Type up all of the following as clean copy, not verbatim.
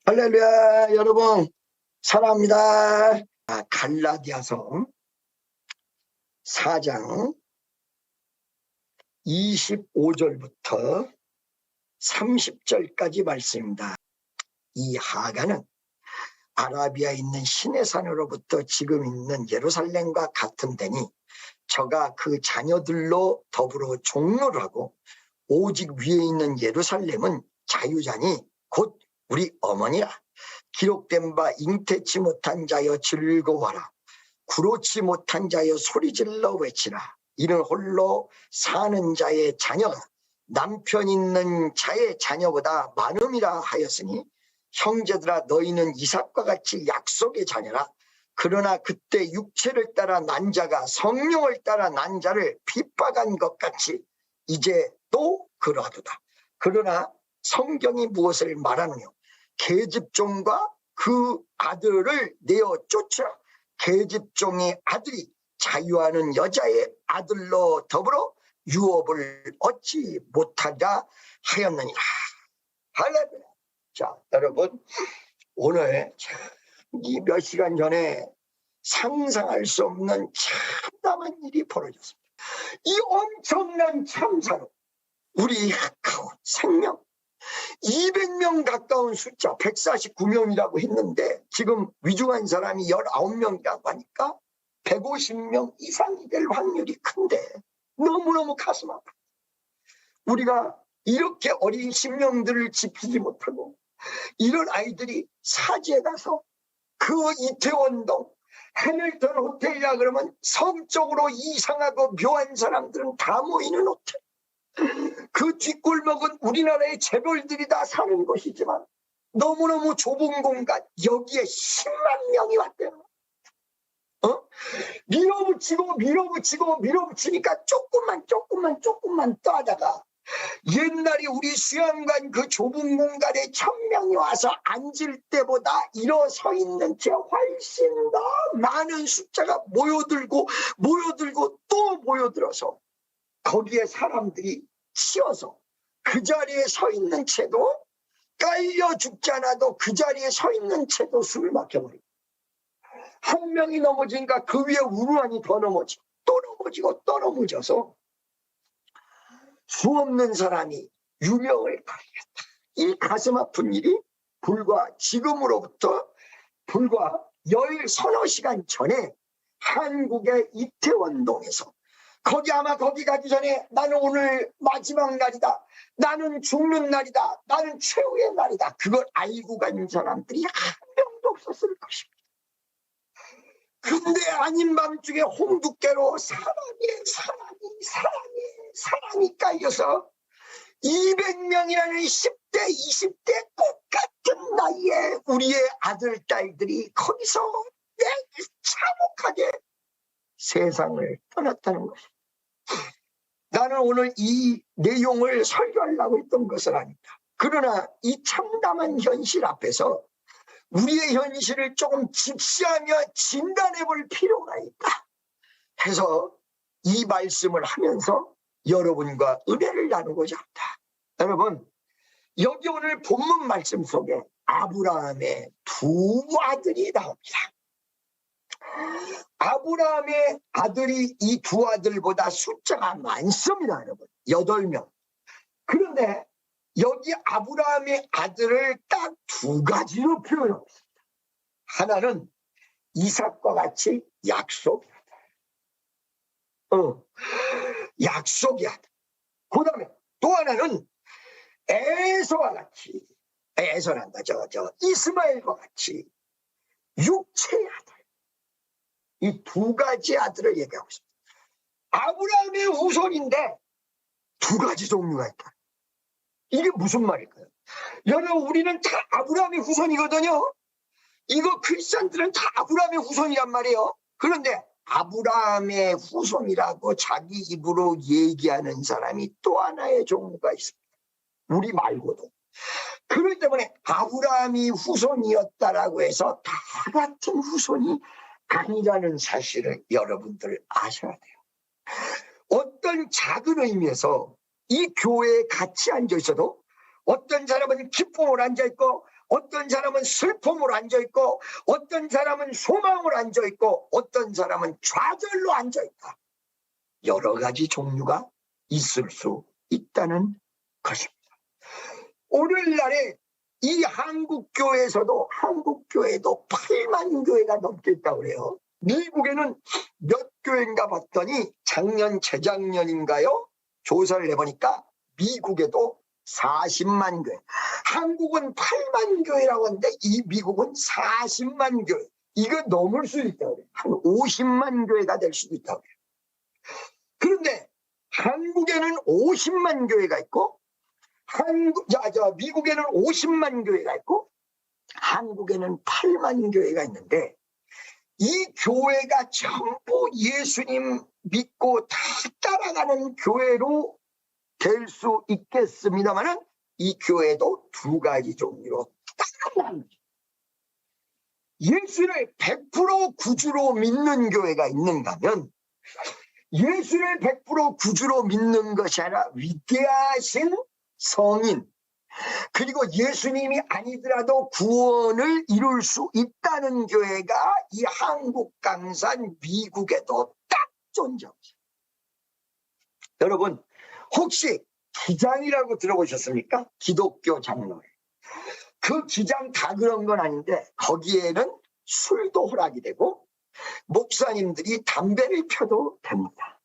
할렐루야, 여러분, 사랑합니다. 갈라디아서 4장 25절부터 30절까지 말씀입니다. 이 하가는 아라비아에 있는 시내산으로부터 지금 있는 예루살렘과 같은 데니 저가 그 자녀들로 더불어 종로를 하고 오직 위에 있는 예루살렘은 자유자니 곧 우리 어머니라. 기록된 바 잉태치 못한 자여 즐거워하라. 구로치 못한 자여 소리질러 외치라. 이는 홀로 사는 자의 자녀가 남편 있는 자의 자녀보다 많음이라 하였으니 형제들아 너희는 이삭과 같이 약속의 자녀라. 그러나 그때 육체를 따라 난 자가 성령을 따라 난 자를 핍박한 것 같이 이제 또 그러하도다. 그러나 성경이 무엇을 말하느냐? 계집종과 그 아들을 내어 쫓아 계집종의 아들이 자유하는 여자의 아들로 더불어 유업을 얻지 못하자 하였느니라. 할렐루야. 자, 여러분, 오늘 이 몇 시간 전에 상상할 수 없는 참담한 일이 벌어졌습니다. 이 엄청난 참사로 우리 가까운 생명 200명 가까운 숫자 149명이라고 했는데 지금 위중한 사람이 19명이라고 하니까 150명 이상이 될 확률이 큰데 너무너무 가슴 아파. 우리가 이렇게 어린 심령들을 지키지 못하고 이런 아이들이 사지에 가서 그 이태원동 해밀턴 호텔이라 그러면 성적으로 이상하고 묘한 사람들은 다 모이는 호텔, 그 뒷골목은 우리나라의 재벌들이 다 사는 곳이지만 너무너무 좁은 공간, 여기에 10만 명이 왔대요. 밀어붙이니까 조금만 또 하다가 옛날에 우리 수양관 그 좁은 공간에 1000명이 와서 앉을 때보다 일어서 있는 채 훨씬 더 많은 숫자가 모여들고 또 모여들어서 거기에 사람들이 치여서 그 자리에 서 있는 채도 깔려 죽지 않아도 그 자리에 서 있는 채도 숨을 막혀버리고 한 명이 넘어지니까 그 위에 우르르 더 넘어지고 또 넘어져서 수없는 사람이 유명을 가리겠다. 이 가슴 아픈 일이 지금으로부터 불과 10서너 시간 전에 한국의 이태원동에서 거기 가기 전에 나는 오늘 마지막 날이다. 나는 죽는 날이다. 나는 최후의 날이다. 그걸 알고 간 사람들이 한 명도 없었을 것입니다. 근데 아닌 밤중에 홍두깨로 사람이 깔려서 200명이라는 10대, 20대 똑같은 나이에 우리의 아들, 딸들이 거기서 참혹하게 세상을 떠났다는 것입니다. 나는 오늘 이 내용을 설교하려고 했던 것은 아닙니다. 그러나 이 참담한 현실 앞에서 우리의 현실을 조금 직시하며 진단해 볼 필요가 있다 해서 이 말씀을 하면서 여러분과 은혜를 나누고자 합니다. 여러분, 여기 오늘 본문 말씀 속에 아브라함의 두 아들이 나옵니다. 아브라함의 아들이 이 두 아들보다 숫자가 많습니다, 여러분. 8명. 그런데 여기 아브라함의 아들을 딱 두 가지로 표현하고 있습니다. 하나는 이삭과 같이 약속의 아들. 약속의 아들. 그 다음에 또 하나는 에서와 같이, 에서란다, 이스마엘과 같이 육체의 아들. 이 두 가지 아들을 얘기하고 있습니다. 아브라함의 후손인데 두 가지 종류가 있다. 이게 무슨 말일까요? 여러분, 우리는 다 아브라함의 후손이거든요. 이거 크리스찬들은 다 아브라함의 후손이란 말이에요. 그런데 아브라함의 후손이라고 자기 입으로 얘기하는 사람이 또 하나의 종류가 있습니다. 우리 말고도. 그렇기 때문에 아브라함이 후손이었다라고 해서 다 같은 후손이 아니라는 사실을 여러분들 아셔야 돼요. 어떤 작은 의미에서 이 교회에 같이 앉아 있어도 어떤 사람은 기쁨을 앉아 있고 어떤 사람은 슬픔으로 앉아있고, 어떤 사람은 소망으로 앉아있고, 어떤 사람은 좌절로 앉아있다. 여러 가지 종류가 있을 수 있다는 것입니다. 오늘날에 이 한국교회에서도, 한국교회도 8만 교회가 넘게 있다고 그래요. 미국에는 몇 교회인가 봤더니 작년, 재작년인가요? 조사를 해보니까 미국에도 40만 교회. 한국은 8만 교회라고 하는데 이 미국은 40만 교회. 이거 넘을 수도 있다고 그래요. 한 50만 교회가 될 수도 있다고 그래요. 그런데 한국에는 50만 교회가 있고, 미국에는 50만 교회가 있고, 한국에는 8만 교회가 있는데, 이 교회가 전부 예수님 믿고 다 따라가는 교회로 될 수 있겠습니다만은, 이 교회도 두 가지 종류로 따라가는 거죠. 예수를 100% 구주로 믿는 교회가 있는가 하면, 예수를 100% 구주로 믿는 것이 아니라 위대하신 성인, 그리고 예수님이 아니더라도 구원을 이룰 수 있다는 교회가 이 한국 강산 미국에도 딱 존재합니다. 여러분, 혹시 기장이라고 들어보셨습니까? 기독교 장로회. 그 기장 다 그런 건 아닌데 거기에는 술도 허락이 되고 목사님들이 담배를 펴도 됩니다.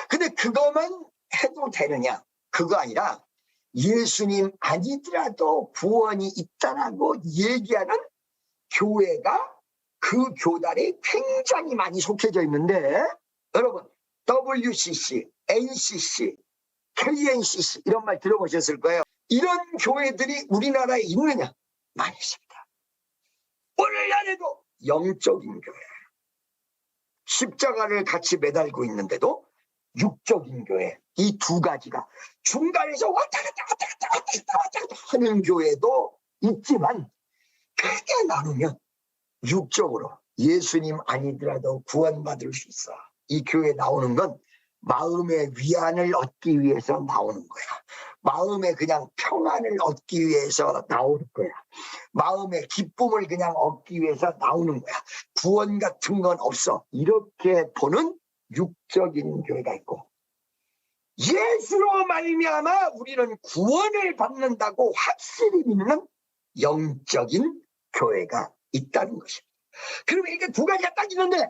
근데 그것만 해도 되느냐? 그거 아니라 예수님 아니더라도 구원이 있다라고 얘기하는 교회가 그 교단에 굉장히 많이 속해져 있는데, 여러분 WCC, NCC, KNCC 이런 말 들어보셨을 거예요. 이런 교회들이 우리나라에 있느냐? 많이 있습니다. 오늘날에도 영적인 교회, 십자가를 같이 매달고 있는데도 육적인 교회, 이 두 가지가 중간에서 왔다 갔다 하는 교회도 있지만, 크게 나누면 육적으로 예수님 아니더라도 구원받을 수 있어. 이 교회에 나오는 건 마음의 위안을 얻기 위해서 나오는 거야. 마음의 그냥 평안을 얻기 위해서 나오는 거야. 마음의 기쁨을 그냥 얻기 위해서 나오는 거야. 구원 같은 건 없어. 이렇게 보는 육적인 교회가 있고, 예수로 말미암아 우리는 구원을 받는다고 확실히 믿는 영적인 교회가 있다는 것입니다. 그러면 이게 두 가지가 딱 있는데,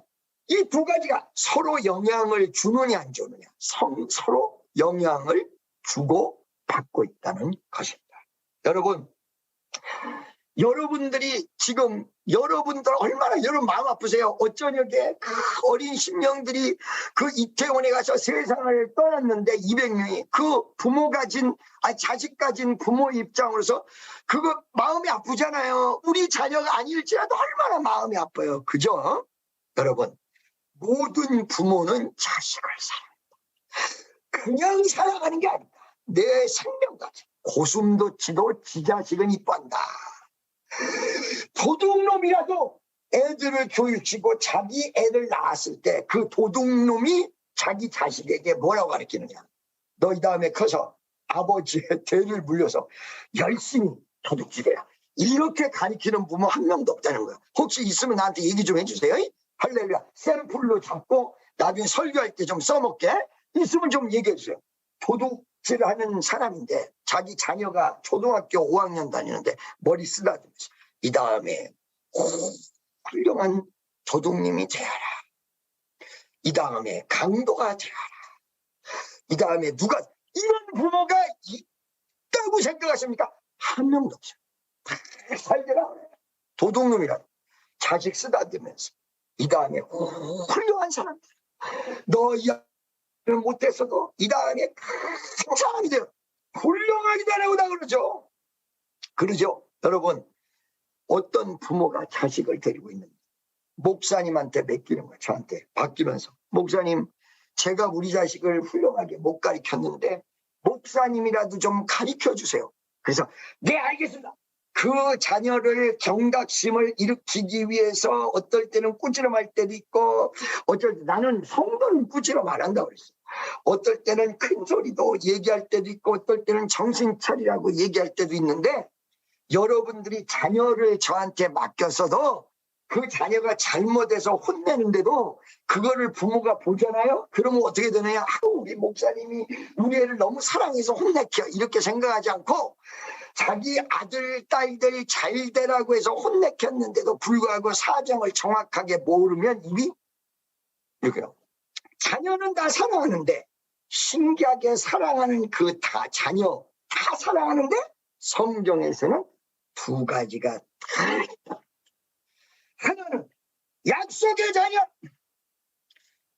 이 두 가지가 서로 영향을 주느냐 안 주느냐, 서로 영향을 주고 받고 있다는 것입니다. 여러분들이 지금, 여러분들 얼마나 여러분 마음 아프세요? 어쩌냐게 그 어린 심령들이 그 이태원에 가서 세상을 떠났는데 200명이 그 부모 가진, 자식 가진 부모 입장으로서 그거 마음이 아프잖아요. 우리 자녀가 아닐지라도 얼마나 마음이 아파요. 그죠? 여러분, 모든 부모는 자식을 사랑한다. 그냥 사랑하는 게 아니다. 내 생명까지 고숨도 치도 지 자식은 이뻐한다. 도둑놈이라도 애들을 교육시키고 자기 애들 낳았을 때 그 도둑놈이 자기 자식에게 뭐라고 가르치느냐? 너 이 다음에 커서 아버지의 대를 물려서 열심히 도둑질해라. 이렇게 가르치는 부모 한 명도 없다는 거야. 혹시 있으면 나한테 얘기 좀 해주세요. 할렐루야. 샘플로 잡고 나중에 설교할 때 좀 써먹게. 있으면 좀 얘기해 주세요. 도둑질하는 사람인데 자기 자녀가 초등학교 5학년 다니는데 머리 쓰다듬면서 이 다음에 훌륭한 도둑님이 되어라. 이 다음에 강도가 되어라. 이 다음에 누가, 이런 부모가 있다고 생각하십니까? 한 명도 없어요. 다 살게라. 도둑놈이라 자식 쓰다듬면서 이 다음에 훌륭한 사람들, 너 이 아이를 못했어도 이 다음에 큰 사람이 돼요. 훌륭하게 되라고 다 그러죠. 그러죠. 여러분, 어떤 부모가 자식을 데리고 있는지 목사님한테 맡기는 거야. 저한테 바뀌면서, 목사님, 제가 우리 자식을 훌륭하게 못 가르쳤는데 목사님이라도 좀 가르쳐 주세요. 그래서 네, 알겠습니다. 그 자녀를 경각심을 일으키기 위해서 어떨 때는 꾸지람할 때도 있고, 어쩔 때 나는 성도는 꾸지람 안 한다고 그랬어요. 어떨 때는 큰 소리도 얘기할 때도 있고, 어떨 때는 정신 차리라고 얘기할 때도 있는데, 여러분들이 자녀를 저한테 맡겼어도 그 자녀가 잘못해서 혼내는데도 그거를 부모가 보잖아요. 그러면 어떻게 되느냐? 아우, 우리 목사님이 우리 애를 너무 사랑해서 혼내켜, 이렇게 생각하지 않고 자기 아들 딸들이 잘 되라고 해서 혼내켰는데도 불구하고 사정을 정확하게 모르면 입이 이렇게요. 자녀는 다 사랑하는데, 신기하게 사랑하는 그 다 자녀 다 사랑하는데 성경에서는 두 가지가 다 있다. 하나는 약속의 자녀,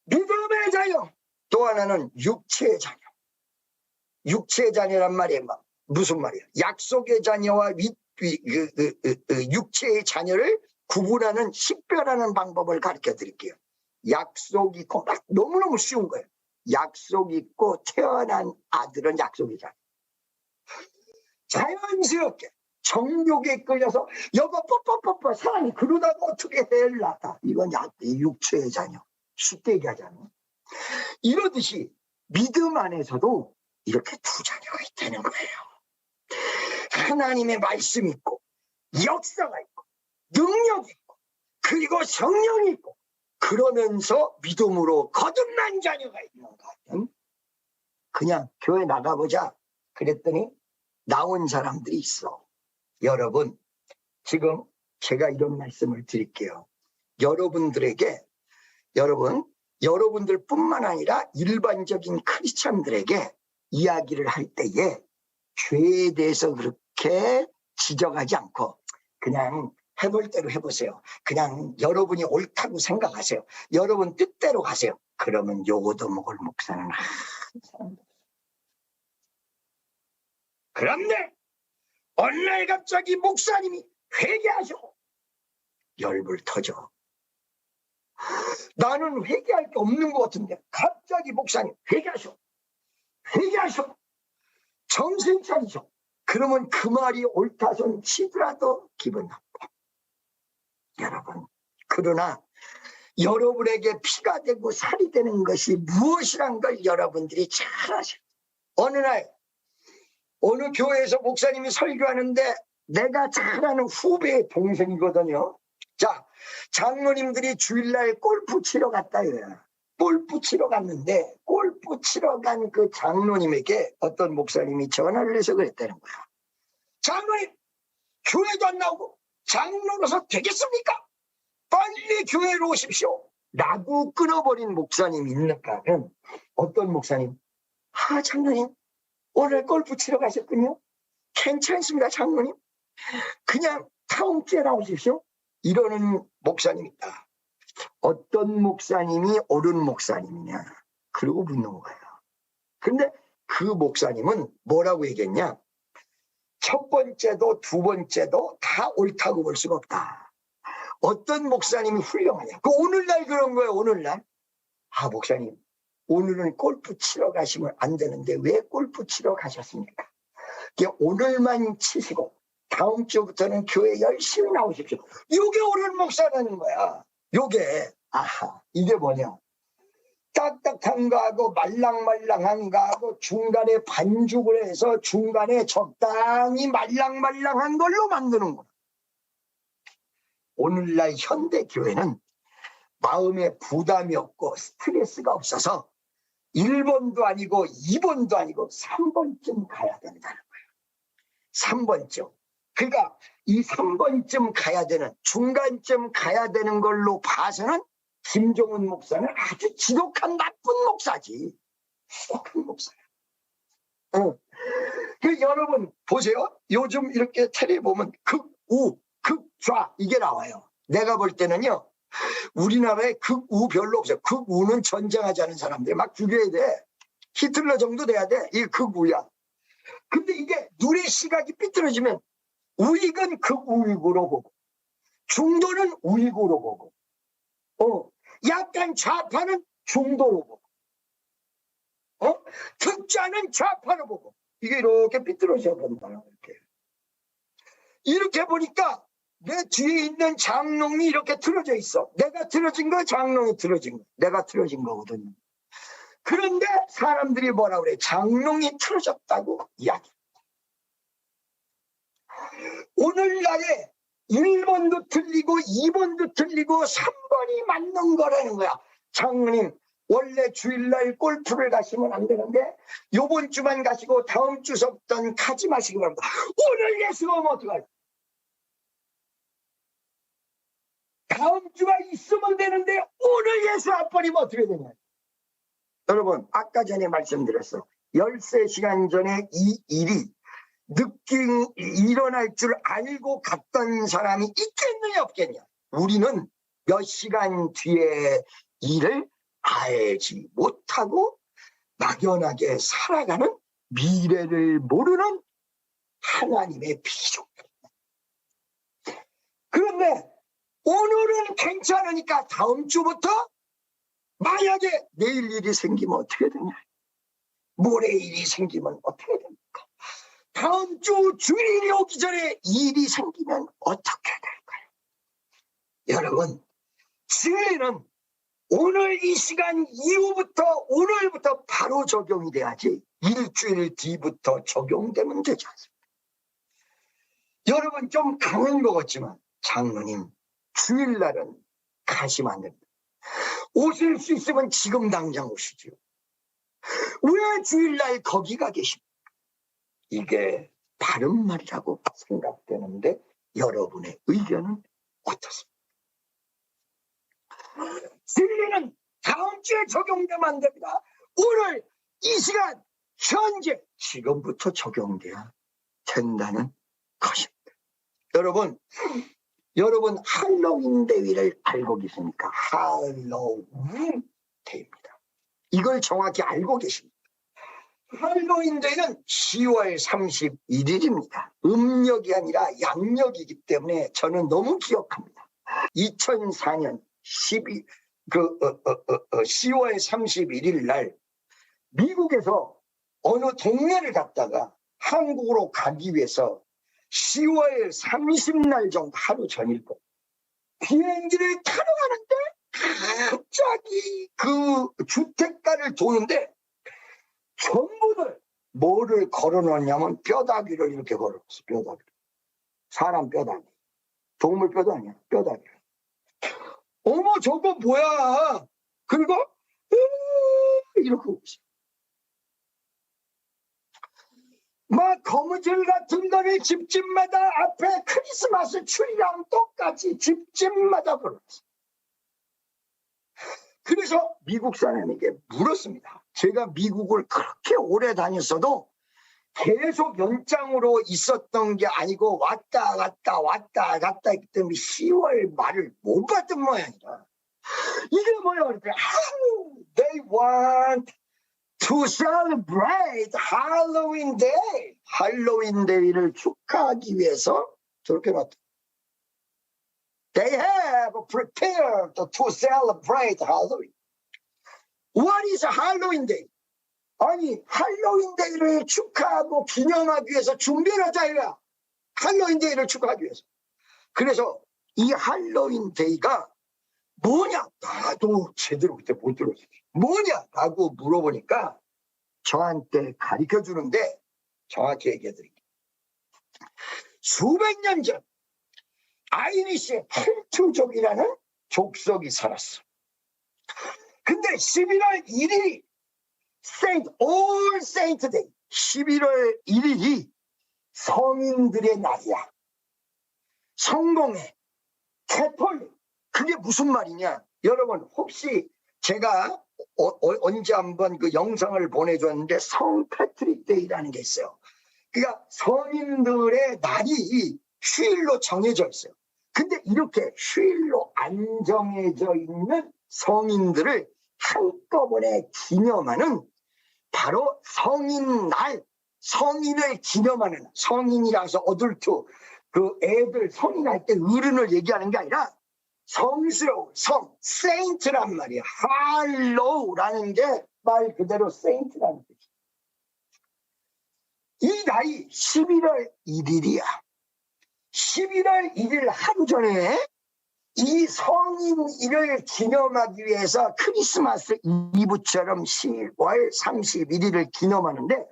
믿음의 자녀, 또 하나는 육체의 자녀. 육체의 자녀란 말이 무슨 말이야? 약속의 자녀와 육체의 자녀를 구분하는 식별하는 방법을 가르쳐 드릴게요. 약속 있고, 막 너무너무 쉬운 거예요. 약속 있고 태어난 아들은 약속이잖아. 자연스럽게 정욕에 끌려서 여보 뽀뽀뽀뽀 사랑이 그러다가 어떻게 해를 낳다. 이건 육체의 자녀. 쉽게 얘기하잖아. 이러듯이 믿음 안에서도 이렇게 두 자녀가 있다는 거예요. 하나님의 말씀이 있고 역사가 있고 능력이 있고 그리고 성령이 있고 그러면서 믿음으로 거듭난 자녀가 있는 것 같은. 그냥 교회 나가보자 그랬더니 나온 사람들이 있어. 여러분, 지금 제가 이런 말씀을 드릴게요. 여러분들 뿐만 아니라 일반적인 크리스찬들에게 이야기를 할 때에 죄에 대해서 그렇게 지적하지 않고 그냥 해볼 대로 해보세요. 그냥 여러분이 옳다고 생각하세요. 여러분 뜻대로 가세요. 그러면 요거도 먹을 목사는 항상. 그런데 어느 날 갑자기 목사님이 회개하셔. 열불 터져. 나는 회개할 게 없는 것 같은데 갑자기 목사님 회개하셔. 정신 차리셔. 그러면 그 말이 옳다 손 치더라도 기분 나빠. 여러분, 그러나 여러분에게 피가 되고 살이 되는 것이 무엇이란 걸 여러분들이 잘 아셔요. 어느 날 어느 교회에서 목사님이 설교하는데 내가 잘 아는 후배의 동생이거든요. 자, 장로님들이 주일날 골프 치러 갔다요. 골프 치러 갔는데 골프 치러 간 그 장로님에게 어떤 목사님이 전화를 해서 그랬다는 거야. 장로님, 교회도 안 나오고 장로로서 되겠습니까? 빨리 교회로 오십시오. 라고 끊어버린 목사님이 있는가 하면 어떤 목사님? 장로님, 오늘 골프 치러 가셨군요. 괜찮습니다, 장로님. 그냥 다음 주에 나오십시오. 이러는 목사님이 있다. 어떤 목사님이 옳은 목사님이냐? 그러고 묻는 거예요. 근데 그 목사님은 뭐라고 얘기했냐? 첫 번째도 두 번째도 다 옳다고 볼 수가 없다. 어떤 목사님이 훌륭하냐? 오늘날 그런 거예요, 오늘날. 목사님, 오늘은 골프 치러 가시면 안 되는데 왜 골프 치러 가셨습니까? 오늘만 치시고 다음 주부터는 교회 열심히 나오십시오. 이게 옳은 목사라는 거야. 이게 뭐냐? 딱딱한 거하고 말랑말랑한 거하고 중간에 반죽을 해서 중간에 적당히 말랑말랑한 걸로 만드는 거야. 오늘날 현대교회는 마음에 부담이 없고 스트레스가 없어서 1번도 아니고 2번도 아니고 3번쯤 가야 된다는 거예요. 3번쯤. 그러니까 이 3번쯤 가야 되는, 중간쯤 가야 되는 걸로 봐서는 김종훈 목사는 아주 지독한 나쁜 목사지. 지독한 목사야. 여러분 보세요. 요즘 이렇게 텔레 보면 극우, 극좌 이게 나와요. 내가 볼 때는요. 우리나라에 극우 별로 없어요. 극우는 전쟁하지 않은 사람들 막 죽여야 돼. 히틀러 정도 돼야 돼. 이게 극우야. 근데 이게 눈의 시각이 삐뚤어지면 우익은 극우익으로 보고 중도는 우익으로 보고 약간 좌파는 중도로 보고 극좌는 좌파로 보고 이게 이렇게 삐뚤어져 본다. 이렇게 보니까 내 뒤에 있는 장롱이 이렇게 틀어져 있어. 내가 틀어진 거, 장롱이 틀어진 거. 내가 틀어진 거거든요. 그런데 사람들이 뭐라 그래? 장롱이 틀어졌다고 이야기. 오늘날에 1번도 틀리고 2번도 틀리고 3번이 맞는 거라는 거야. 장로님, 원래 주일날 골프를 가시면 안 되는데 요번 주만 가시고 다음 주부터는 가지 마시기 바랍니다. 오늘 예수가 오면 어떡하지? 다음 주가 있으면 되는데 오늘 예수 안 버리면 어떻게 되냐? 여러분, 아까 전에 말씀드렸어. 13시간 전에 이 일이 일어날 줄 알고 갔던 사람이 있겠느냐 없겠냐? 우리는 몇 시간 뒤에 일을 알지 못하고 막연하게 살아가는 미래를 모르는 하나님의 피조물입니다. 그런데 오늘은 괜찮으니까 다음 주부터 만약에 내일 일이 생기면 어떻게 되냐? 모레 일이 생기면 어떻게 됩니까? 다음 주 주일이 오기 전에 일이 생기면 어떻게 될까요? 여러분, 진리는 오늘 이 시간 이후부터 오늘부터 바로 적용이 돼야지 일주일 뒤부터 적용되면 되지 않습니까? 여러분, 좀 강한 것 같지만 장로님, 주일날은 가시면 안 됩니다. 오실 수 있으면 지금 당장 오시죠. 왜 주일날 거기가 계십니까? 이게 바른 말이라고 생각되는데 여러분의 의견은 어떻습니까? 진리는 다음 주에 적용되면 안 됩니다. 오늘 이 시간 현재 지금부터 적용돼야 된다는 것입니다. 여러분 할로윈 데이를 알고 계십니까? 할로윈 데이입니다. 이걸 정확히 알고 계십니까? 할로윈 데이는 10월 31일입니다. 음력이 아니라 양력이기 때문에 저는 너무 기억합니다. 2004년 10월 31일 날 미국에서 어느 동네를 갔다가 한국으로 가기 위해서 10월 30날 정도 하루 전일 거 비행기를 타러 가는데 갑자기 그 주택가를 도는데 전부들 뭐를 걸어놓냐면 뼈다귀를 이렇게 걸어놨어. 뼈다귀. 사람 뼈다귀. 동물 뼈도 아니야. 뼈다귀. 어머 저거 뭐야. 그리고 이렇게 웃지. 막 거무줄 같은 거를 집집마다 앞에 크리스마스 추리랑 똑같이 집집마다 걸어놨어. 그래서 미국 사람에게 물었습니다. 제가 미국을 그렇게 오래 다녔어도 계속 연장으로 있었던 게 아니고 왔다 갔다 했기 때문에 10월 말을 못 봤던 모양이다. 이게 뭐야? 그러니까 they want to celebrate Halloween Day. 할로윈 데이를 축하하기 위해서 저렇게 놨다. They have prepared to celebrate Halloween. What is Halloween Day? 아니, 할로윈 데이를 축하하고 기념하기 위해서 준비를 하자 이거야. 할로윈 데이를 축하하기 위해서. 그래서 이 할로윈 데이가 뭐냐? 나도 제대로 그때 못 들었어. 뭐냐라고 물어보니까 저한테 가르쳐 주는데 정확히 얘기해 드릴게요. 수백 년 전 아이리시 켈트족이라는 족속이 살았어. 근데 11월 1일이 All Saint Day, 11월 1일이 성인들의 날이야. 성공회, 캐톨릭, 그게 무슨 말이냐? 여러분 혹시 제가 언제 한번 그 영상을 보내줬는데 성 패트릭 데이라는 게 있어요. 그러니까 성인들의 날이 휴일로 정해져 있어요. 근데 이렇게 휴일로 안 정해져 있는 성인들을 한꺼번에 기념하는 바로 성인날, 성인을 기념하는, 성인이라서 어들트, 그 애들 성인할 때 어른을 얘기하는 게 아니라 성스러운 성, 세인트란 말이야. 할로우라는 게 말 그대로 세인트라는 뜻이야. 이 날이 11월 1일이야. 11월 1일 하루 전에 이 성인일을 기념하기 위해서 크리스마스 이브처럼 10월 31일을 기념하는데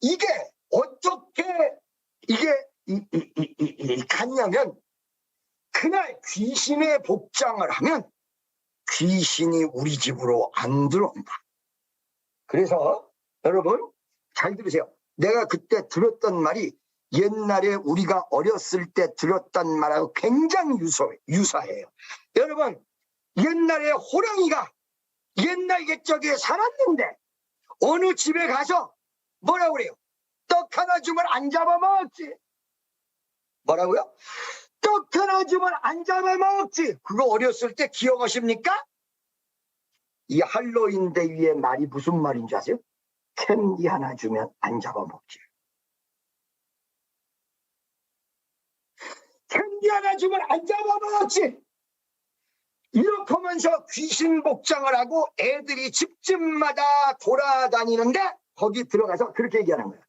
이게 어떻게 이게 갔냐면 그날 귀신의 복장을 하면 귀신이 우리 집으로 안 들어온다. 그래서 여러분 잘 들으세요. 내가 그때 들었던 말이 옛날에 우리가 어렸을 때 들었던 말하고 굉장히 유사해요. 여러분 옛날에 호랑이가 옛날 옛적에 살았는데 어느 집에 가서 뭐라고 그래요? 떡 하나 주면 안 잡아먹었지. 뭐라고요? 떡 하나 주면 안 잡아먹었지. 그거 어렸을 때 기억하십니까? 이 할로윈 데이의 말이 무슨 말인 줄 아세요? 캔디 하나 주면 안 잡아먹지. 캔디 하나 주면 안 잡아먹었지. 이렇게 하면서 귀신 복장을 하고 애들이 집집마다 돌아다니는데 거기 들어가서 그렇게 얘기하는 거야.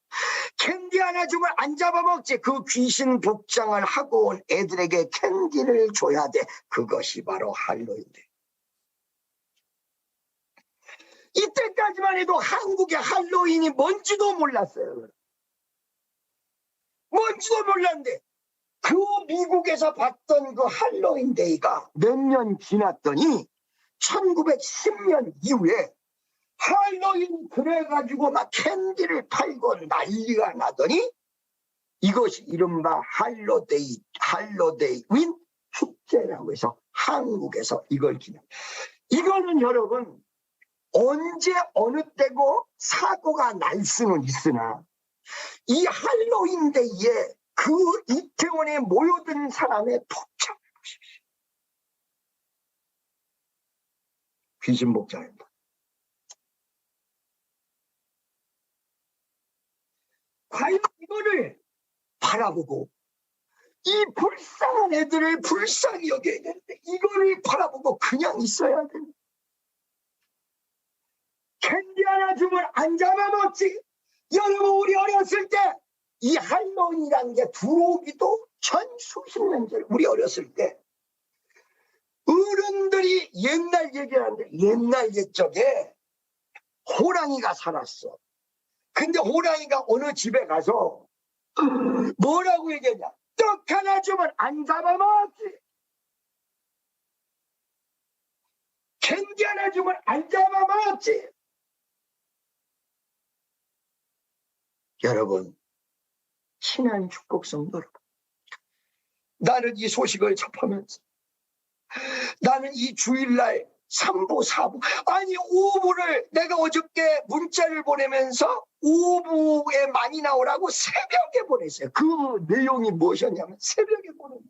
캔디 하나 주면 안 잡아먹지. 그 귀신 복장을 하고 온 애들에게 캔디를 줘야 돼. 그것이 바로 할로윈데. 이때까지만 해도 한국의 할로윈이 뭔지도 몰랐어요. 뭔지도 몰랐는데 그 미국에서 봤던 그 할로윈 데이가 몇 년 지났더니 1910년 이후에 할로윈 그래가지고 막 캔디를 팔고 난리가 나더니 이것이 이른바 할로데이윈 축제라고 해서 한국에서 이걸 기념. 이거는 여러분 언제 어느 때고 사고가 날 수는 있으나 이 할로윈 데이에 그 이태원에 모여든 사람의 복장을 보십시오. 귀신 복장입니다. 과연 이거를 바라보고 이 불쌍한 애들을 불쌍히 여겨야 되는데 이거를 바라보고 그냥 있어야 되는. 캔디 하나 주면 안 잡아먹지. 여러분 우리 어렸을 때 이 할로윈이라는 게 들어오기도 전 수십 년 전 우리 어렸을 때 어른들이 옛날 얘기하는데 옛날 옛적에 호랑이가 살았어. 근데 호랑이가 어느 집에 가서 뭐라고 얘기했냐. 떡 하나 주면 안 잡아먹지. 캔디 하나 주면 안 잡아먹지. 여러분 친한 축복성도 여러분, 나는 이 소식을 접하면서 나는 이 주일날 3부 4부 아니 5부를 내가 어저께 문자를 보내면서 5부에 많이 나오라고 새벽에 보냈어요. 그 내용이 무엇이었냐면 새벽에 보냈어요.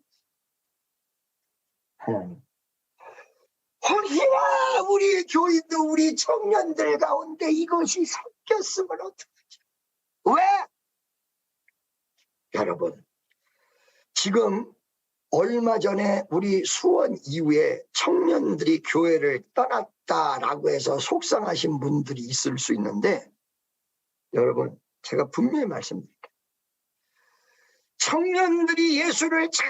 하나님 혹시나 우리 교인들 우리 청년들 가운데 이것이 섞였으면 어떡하지. 왜? 여러분 지금 얼마 전에 우리 수원 이후에 청년들이 교회를 떠났다라고 해서 속상하신 분들이 있을 수 있는데 여러분 제가 분명히 말씀드릴게요. 청년들이 예수를 잘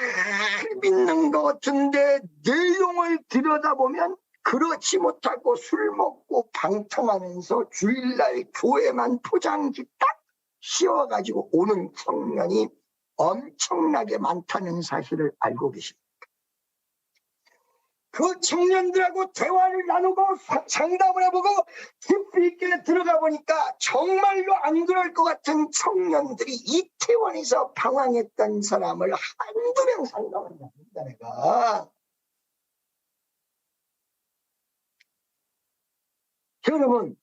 믿는 것 같은데 내용을 들여다보면 그렇지 못하고 술 먹고 방탕하면서 주일날 교회만 포장지 딱 씌워가지고 오는 청년이 엄청나게 많다는 사실을 알고 계십니까? 그 청년들하고 대화를 나누고 상담을 해보고 깊이 있게 들어가 보니까 정말로 안 그럴 것 같은 청년들이 이태원에서 방황했던 사람을 한두 명 상담을 합니다. 내가 여러분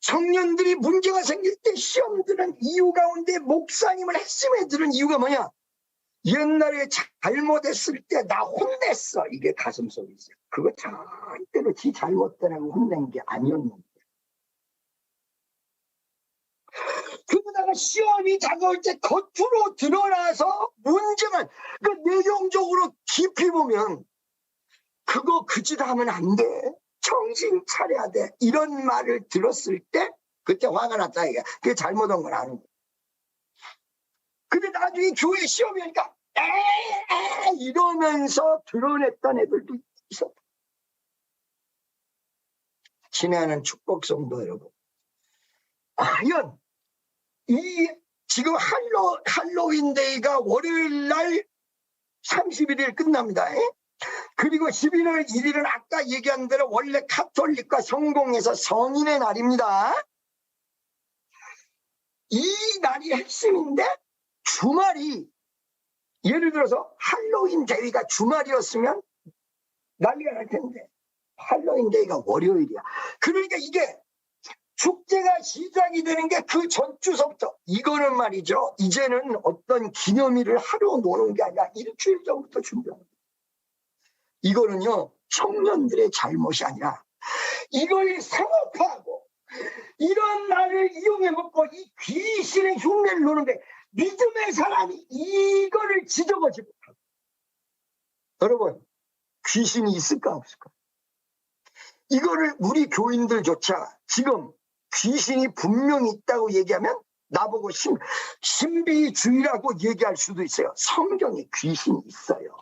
청년들이 문제가 생길 때 시험 드는 이유 가운데 목사님을 했음에 들은 이유가 뭐냐? 옛날에 잘못했을 때 나 혼냈어. 이게 가슴속에 있어요. 그거 절대로 지 잘못되라고 혼낸 게 아니었는데. 그러다가 시험이 다가올 때 겉으로 드러나서 문제만 그 내용적으로 깊이 보면 그거 그 짓 하면 안 돼. 정신 차려야 돼. 이런 말을 들었을 때 그때 화가 났다 이게. 그게 잘못한 건 아는 거야. 근데 나중에 교회 시험이 오니까 에 이러면서 드러냈던 애들도 있었다. 친애하는 축복성도 여러분. 과연 이 지금 할로윈데이가 월요일 날 31일 끝납니다. 그리고 11월 1일은 아까 얘기한 대로 원래 카톨릭과 성공해서 성인의 날입니다. 이 날이 핵심인데 주말이, 예를 들어서 할로윈 데이가 주말이었으면 난리가 날 텐데 할로윈 데이가 월요일이야. 그러니까 이게 축제가 시작이 되는 게 그 전주서부터, 이거는 말이죠, 이제는 어떤 기념일을 하루 노는 게 아니라 일주일 전부터 준비합니다. 이거는요, 청년들의 잘못이 아니라 이걸 생각하고 이런 날을 이용해 먹고 이 귀신의 흉내를 노는데 믿음의 사람이 이거를 지적하지 못하고. 여러분, 귀신이 있을까 없을까? 이거를 우리 교인들조차 지금 귀신이 분명히 있다고 얘기하면 나보고 신비주의라고 얘기할 수도 있어요. 성경에 귀신이 있어요.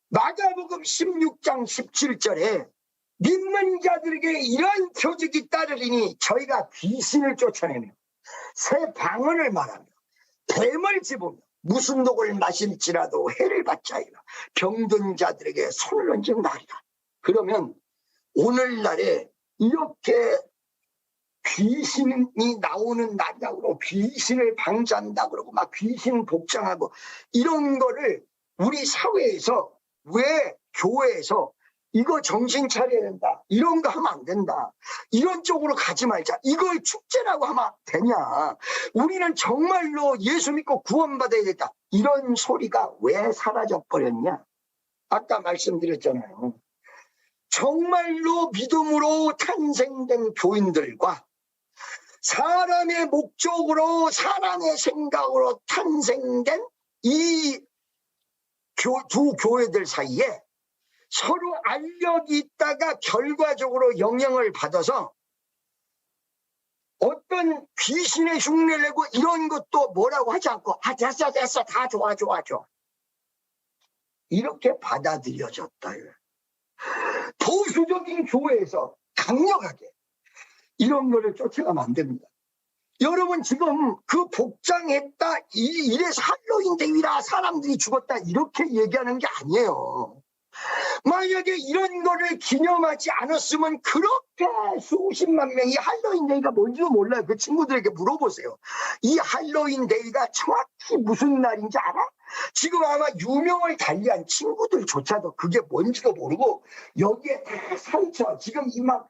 마가복음 16장 17절에 믿는 자들에게 이러한 표적이 따르리니 저희가 귀신을 쫓아내며 새 방언을 말하며 뱀을 집으며 무슨 독을 마실지라도 해를 받자이라 병든 자들에게 손을 얹은 날이다. 그러면 오늘날에 이렇게 귀신이 나오는 날이라고 그러고 귀신을 방지한다 그러고 막 귀신 복장하고 이런 거를 우리 사회에서, 왜 교회에서 이거 정신 차려야 된다, 이런 거 하면 안 된다, 이런 쪽으로 가지 말자, 이걸 축제라고 하면 되냐, 우리는 정말로 예수 믿고 구원받아야 된다, 이런 소리가 왜 사라져버렸냐? 아까 말씀드렸잖아요. 정말로 믿음으로 탄생된 교인들과 사람의 목적으로 사람의 생각으로 탄생된 이 두 교회들 사이에 서로 알력이 있다가 결과적으로 영향을 받아서 어떤 귀신의 흉내를 내고 이런 것도 뭐라고 하지 않고 됐어 다 좋아 이렇게 받아들여졌다. 보수적인 교회에서 강력하게 이런 거를 쫓아가면 안 됩니다. 여러분, 지금 그 복장했다, 이래서 할로윈 데이라 사람들이 죽었다, 이렇게 얘기하는 게 아니에요. 만약에 이런 거를 기념하지 않았으면 그렇게 수십만 명이 할로윈 데이가 뭔지도 몰라요. 그 친구들에게 물어보세요. 이 할로윈 데이가 정확히 무슨 날인지 알아? 지금 아마 유명을 달리한 친구들조차도 그게 뭔지도 모르고 여기에 다 상처, 지금 이 막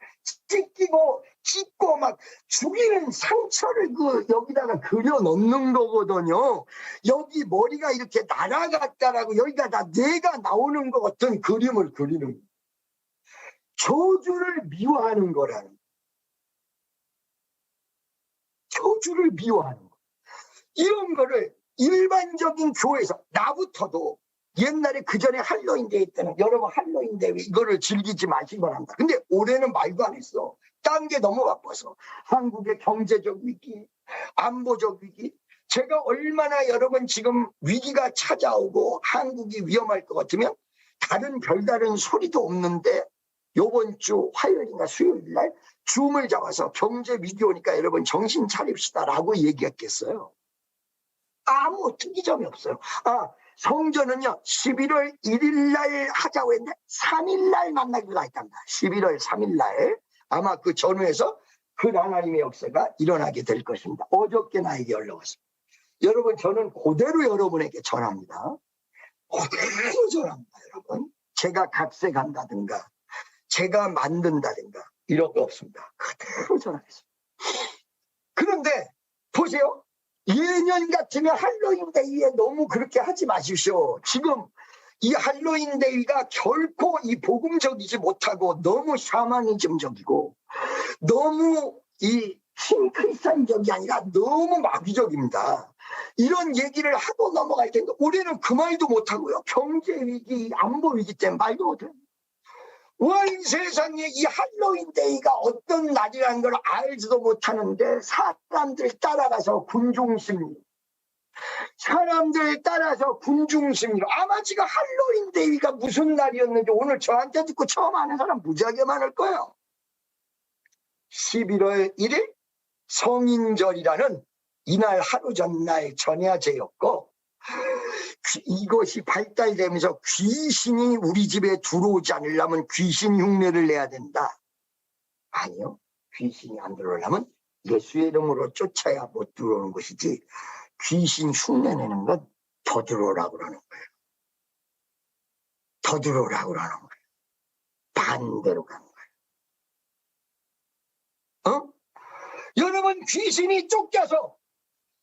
찢고 막 죽이는 상처를 여기다가 그려 넣는 거거든요. 여기 머리가 이렇게 날아갔다라고 여기가 다 뇌가 나오는 것 같은 그림을 그리는 거예요. 저주를 미워하는 거라는 거예요. 저주를 미워하는 거예요. 이런 거를 일반적인 교회에서, 나부터도 옛날에 그 전에 할로윈 데이 때는 여러분 할로윈 데이 이거를 즐기지 마시기 바랍니다. 근데 올해는 말도 안 했어. 딴 게 너무 바빠서. 한국의 경제적 위기, 안보적 위기, 제가 얼마나 여러분 지금 위기가 찾아오고 한국이 위험할 것 같으면 다른 별다른 소리도 없는데 요번 주 화요일인가 수요일 날 줌을 잡아서 경제 위기 오니까 여러분 정신 차립시다 라고 얘기했겠어요. 아무 특이점이 없어요. 성전은요 11월 1일 날 하자고 했는데 3일 날 만나기로 했답니다. 11월 3일 날 아마 그 전후에서 그 하나님의 역사가 일어나게 될 것입니다. 어저께 나에게 연락 왔습니다. 여러분, 저는 그대로 여러분에게 전합니다. 그대로 전합니다. 여러분, 제가 각색한다든가 제가 만든다든가 이런 거 없습니다. 그대로 전하겠습니다. 그런데 보세요. 예년 같으면 할로윈 데이에 너무 그렇게 하지 마십시오. 지금 이 할로윈 데이가 결코 이 복음적이지 못하고 너무 샤머니즘적이고 너무 이 신크리스찬적이 아니라 너무 마귀적입니다. 이런 얘기를 하고 넘어갈 텐데 올해는 그 말도 못하고요. 경제 위기, 안보 위기 때문에 말도 못해요. 온 세상에 이 할로윈 데이가 어떤 날이라는 걸 알지도 못하는데 사람들 따라가서 군중심리, 사람들 따라서 군중심리로 아마 지금 할로윈 데이가 무슨 날이었는지 오늘 저한테 듣고 처음 아는 사람 무지하게 많을 거예요. 11월 1일 성인절이라는 이날 하루 전날 전야제였고 이것이 발달되면서 귀신이 우리 집에 들어오지 않으려면 귀신 흉내를 내야 된다. 아니요. 귀신이 안 들어오려면 예수의 이름으로 쫓아야 못 들어오는 것이지 귀신 흉내내는 건 더 들어오라고 그러는 거예요. 더 들어오라고 그러는 거예요. 반대로 가는 거예요. 여러분 귀신이 쫓겨서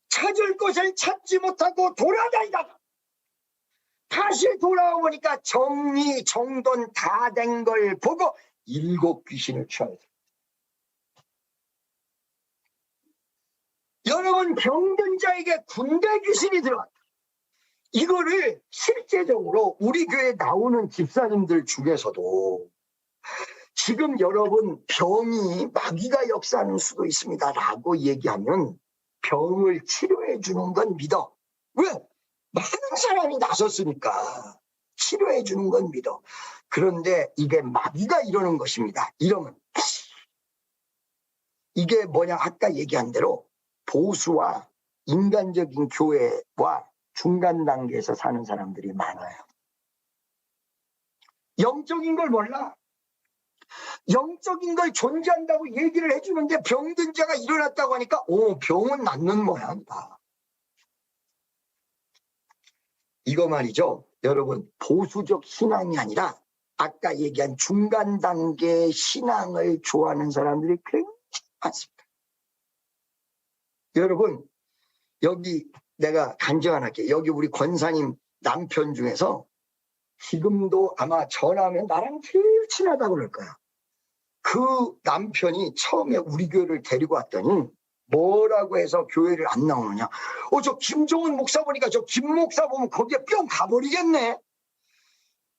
찾을 곳을 찾지 못하고 돌아다니다가 다시 돌아오니까 정리 정돈 다 된 걸 보고 7 귀신을 취하게 됩니다. 여러분 병든 자에게 군대 귀신이 들어갔다. 이거를 실제적으로 우리 교회에 나오는 집사님들 중에서도 지금 여러분 병이 마귀가 역사하는 수도 있습니다 라고 얘기하면 병을 치료해 주는 건 믿어. 왜? 많은 사람이 나섰으니까 치료해 주는 건 믿어. 그런데 이게 마귀가 이러는 것입니다. 이러면 이게 뭐냐 아까 얘기한 대로 보수와 인간적인 교회와 중간 단계에서 사는 사람들이 많아요. 영적인 걸 몰라. 영적인 걸 존재한다고 얘기를 해주는데 병든 자가 일어났다고 하니까 병은 낫는 모양이다. 이거 말이죠. 여러분 보수적 신앙이 아니라 아까 얘기한 중간 단계 신앙을 좋아하는 사람들이 굉장히 많습니다. 여러분 여기 내가 간증 하나 할게요. 여기 우리 권사님 남편 중에서 지금도 아마 전화하면 나랑 제일 친하다고 그럴 거야. 그 남편이 처음에 우리 교회를 데리고 왔더니 뭐라고 해서 교회를 안 나오느냐. 저 김종은 목사 보니까 저 김 목사 보면 거기에 뿅 가버리겠네.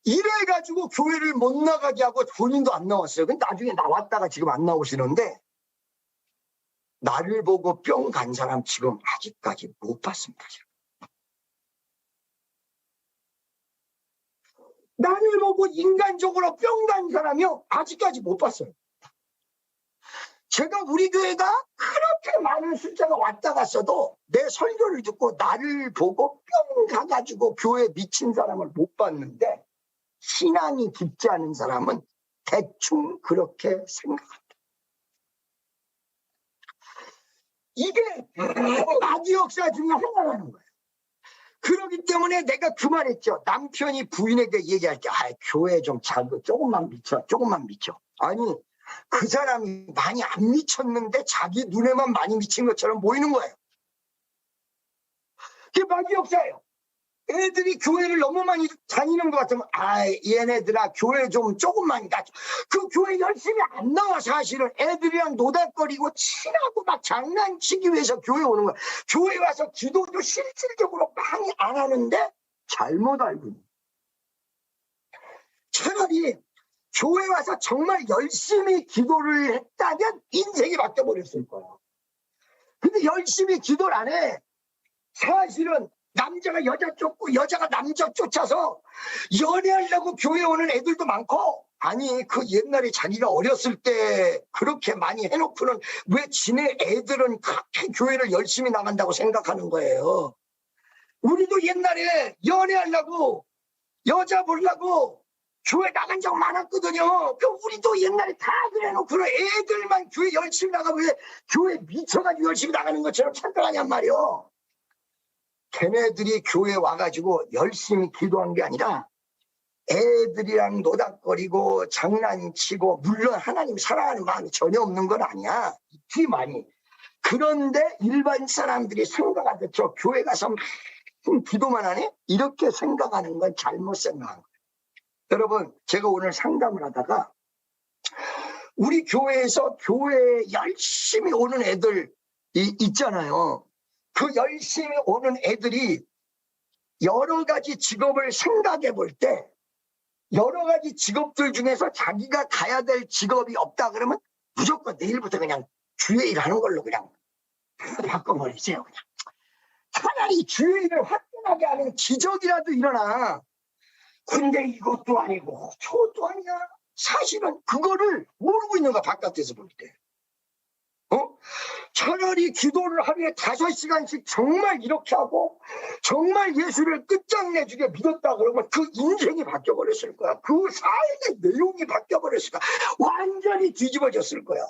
이래가지고 교회를 못 나가게 하고 본인도 안 나왔어요. 근데 나중에 나왔다가 지금 안 나오시는데 나를 보고 뿅 간 사람 지금 아직까지 못 봤습니다. 나를 보고 인간적으로 뿅 간 사람이요 아직까지 못 봤어요. 제가 우리 교회가 그렇게 많은 숫자가 왔다 갔어도 내 설교를 듣고 나를 보고 뿅 가가지고 교회에 미친 사람을 못 봤는데 신앙이 깊지 않은 사람은 대충 그렇게 생각합니다. 이게 마귀 역사 중에 하나라는 거예요. 그렇기 때문에 내가 그 말했죠. 남편이 부인에게 얘기할 때 교회 좀 작고 조금만 미쳐. 아니 그 사람이 많이 안 미쳤는데 자기 눈에만 많이 미친 것처럼 보이는 거예요. 그게 마귀 역사예요. 애들이 교회를 너무 많이 다니는 것 같으면 얘네들아 교회 좀 조금만 가. 그 교회 열심히 안 나와. 사실은 애들이랑 노닥거리고 친하고 막 장난치기 위해서 교회 오는 거야. 교회 와서 기도도 실질적으로 많이 안 하는데 잘못 알고 있는. 차라리 교회 와서 정말 열심히 기도를 했다면 인생이 바뀌어버렸을 거야. 근데 열심히 기도를 안 해. 사실은 남자가 여자 쫓고 여자가 남자 쫓아서 연애하려고 교회 오는 애들도 많고 아니 그 옛날에 자기가 어렸을 때 그렇게 많이 해놓고는 왜 지네 애들은 그렇게 교회를 열심히 나간다고 생각하는 거예요. 우리도 옛날에 연애하려고 여자 보려고 교회 나간 적 많았거든요. 우리도 옛날에 다 그래놓고는 애들만 교회 열심히 나가고 왜 교회 미쳐가지고 열심히 나가는 것처럼 착각하냔 말이요. 걔네들이 교회 와가지고 열심히 기도한 게 아니라 애들이랑 노닥거리고 장난치고 물론 하나님 사랑하는 마음이 전혀 없는 건 아니야. 있지 많이. 그런데 일반 사람들이 생각하듯 저 교회 가서 막 기도만 하네? 이렇게 생각하는 건 잘못 생각한 거예요. 여러분 제가 오늘 상담을 하다가 우리 교회에서 교회에 열심히 오는 애들 있잖아요. 그 열심히 오는 애들이 여러 가지 직업을 생각해 볼 때 여러 가지 직업들 중에서 자기가 가야 될 직업이 없다 그러면 무조건 내일부터 그냥 주의 일 하는 걸로 그냥 바꿔버리세요. 그냥 차라리 주의 일을 화끈하게 하는 기적이라도 일어나. 근데 이것도 아니고 저것도 아니야. 사실은 그거를 모르고 있는 거야 바깥에서 볼 때. 차라리 기도를 하루에 5시간씩 정말 이렇게 하고 정말 예수를 끝장내주게 믿었다 그러면 그 인생이 바뀌어버렸을 거야. 그 삶의 내용이 바뀌어버렸을 거야. 완전히 뒤집어졌을 거야.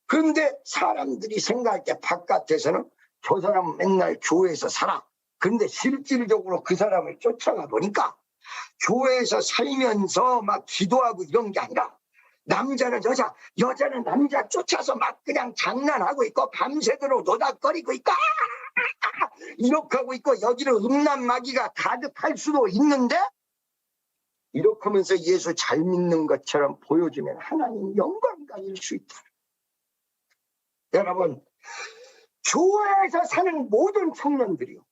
그런데 사람들이 생각할 때 바깥에서는 저 사람 맨날 교회에서 살아. 그런데 실질적으로 그 사람을 쫓아가 보니까 교회에서 살면서 막 기도하고 이런 게 아니라 남자는 여자, 여자는 남자 쫓아서 막 그냥 장난하고 있고 밤새도록 노닥거리고 있고 이렇게 하고 있고 여기는 음란 마귀가 가득할 수도 있는데 이렇게 하면서 예수 잘 믿는 것처럼 보여주면 하나님 영광받을 수 있다. 여러분, 교회에서 사는 모든 청년들이요,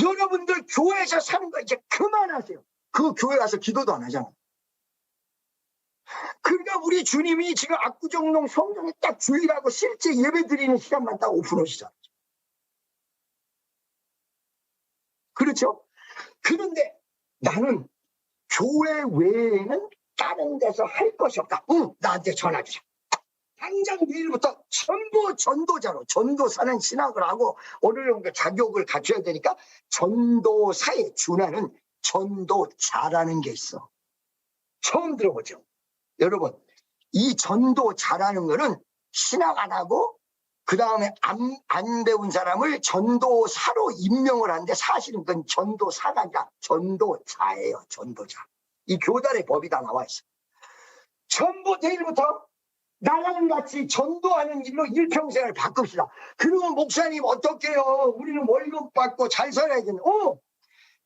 여러분들 교회에서 사는 거 이제 그만하세요. 그 교회 가서 기도도 안 하잖아. 그러니까 우리 주님이 지금 압구정동 성전에 딱 주일하고 실제 예배 드리는 시간만 딱 오픈하시잖아요. 그렇죠? 그런데 나는 교회 외에는 다른 데서 할 것이 없다. 나한테 전화 주자. 당장 내일부터 전부 전도자로, 전도사는 신학을 하고 어느 정도 자격을 갖춰야 되니까 전도사에 준하는 전도자라는 게 있어. 처음 들어보죠? 여러분, 이 전도자라는 거는 신학 안 하고 그 다음에 안 배운 사람을 전도사로 임명을 하는데 사실은 그건 전도사가 아니라 전도자예요. 전도자. 이 교단의 법이 다 나와 있어. 전부 내일부터 나랑 같이 전도하는 일로 일평생을 바꿉시다. 그러면 목사님 어떡해요? 우리는 월급 받고 잘 살아야 되는.